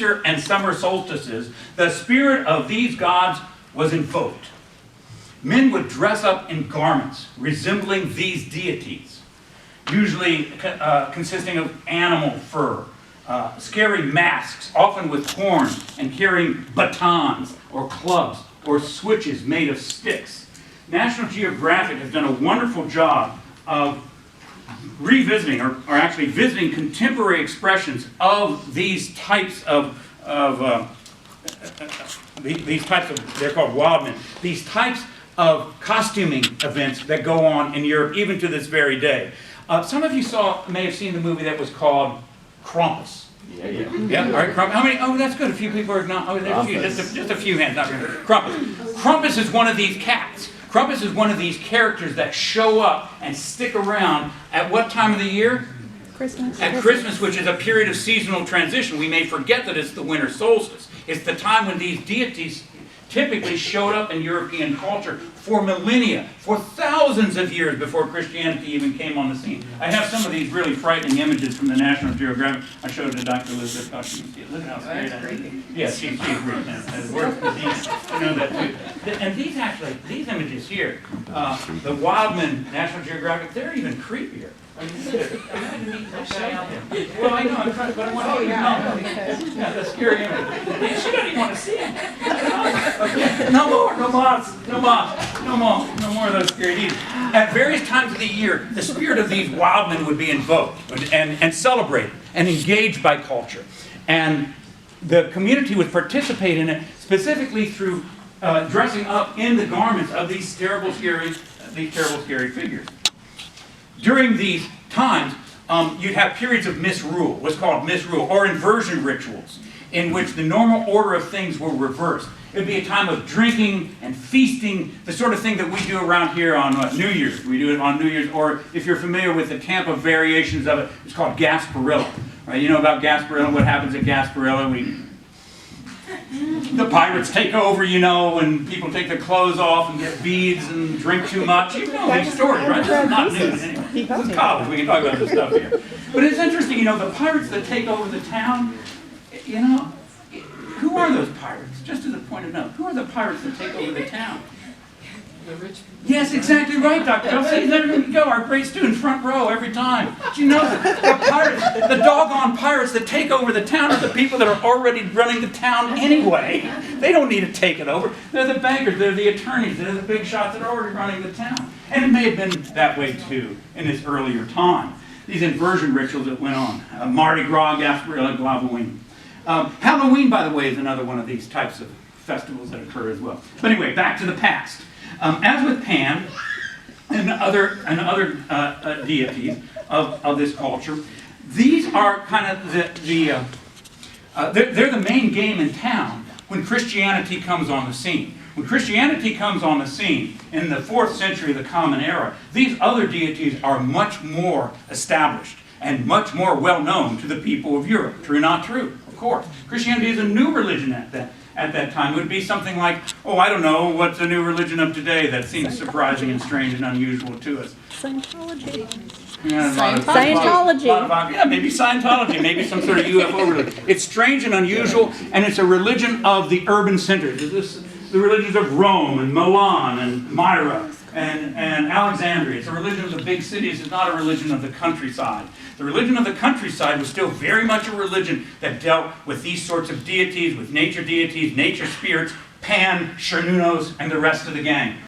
and summer solstices, the spirit of these gods was invoked. Men would dress up in garments resembling these deities, usually consisting of animal fur, scary masks, often with horns, and carrying batons or clubs or switches made of sticks. National Geographic has done a wonderful job of revisiting, or actually visiting contemporary expressions of these types of they're called wildmen, these types of costuming events that go on in Europe even to this very day. Some of you may have seen the movie that was called Krampus. Yeah. All right, Krampus. How many? Oh, that's good. A few people are not. Oh, there's a few. Just a few hands. Not really. Krampus. Krampus is one of these cats. Krampus is one of these characters that show up and stick around at what time of the year? Christmas. At Christmas, which is a period of seasonal transition. We may forget that it's the winter solstice. It's the time when these deities typically showed up in European culture for millennia, for thousands of years before Christianity even came on the scene. I have some of these really frightening images from the National Geographic. I showed it to Dr. Elizabeth. Look how scary that is. Yeah, she's great. I know that too. And these images here, the Wildman National Geographic, they're even creepier. I mean, imagine meeting that guy out there. Well, I know, I'm trying, but I want you to know. Yeah, that's scary image. She doesn't even want to see it. Okay. No more of those scary deeds. At various times of the year, the spirit of these wildmen would be invoked and celebrated and engaged by culture. And the community would participate in it specifically through dressing up in the garments of these terrible, scary figures. During these times, you'd have periods of misrule, what's called misrule, or inversion rituals, in which the normal order of things were reversed. It would be a time of drinking and feasting, the sort of thing that we do around here on New Year's. We do it on New Year's, or if you're familiar with the Tampa variations of it, it's called Gasparilla. Right? You know about Gasparilla, what happens at Gasparilla? The pirates take over, and people take their clothes off and get beads and drink too much. You know these stories, right? This is not news anyway. This is college. We can talk about this stuff here. But it's interesting, the pirates that take over the town, who are those pirates? Just as a point of note, who are the pirates that take over the town? The rich people. Yes, exactly right, Dr. Bell. See, there you go, our great student, front row every time. Do you know that the pirates, the doggone pirates that take over the town are the people that are already running the town anyway. They don't need to take it over. They're the bankers, they're the attorneys, they're the big shots that are already running the town. And it may have been that way too in this earlier time. These inversion rituals that went on. Mardi Gras, Gasparilla, Halloween. Halloween, by the way, is another one of these types of festivals that occur as well. But anyway, back to the past. As with Pan and other deities of this culture, these are kind of they're the main game in town when Christianity comes on the scene. When Christianity comes on the scene in the 4th century of the Common Era, these other deities are much more established and much more well known to the people of Europe. True, not true? Of course. Christianity is a new religion at that time. It would be something like, I don't know, what's a new religion of today that seems surprising and strange and unusual to us? Scientology. Yeah, Scientology. Yeah, maybe Scientology, maybe some sort of UFO religion. It's strange and unusual, and it's a religion of the urban centers. The religions of Rome and Milan and Myra and Alexandria. It's a religion of the big cities. It's not a religion of the countryside. The religion of the countryside was still very much a religion that dealt with these sorts of deities, with nature deities, nature spirits, Pan, Cernunnos, and the rest of the gang.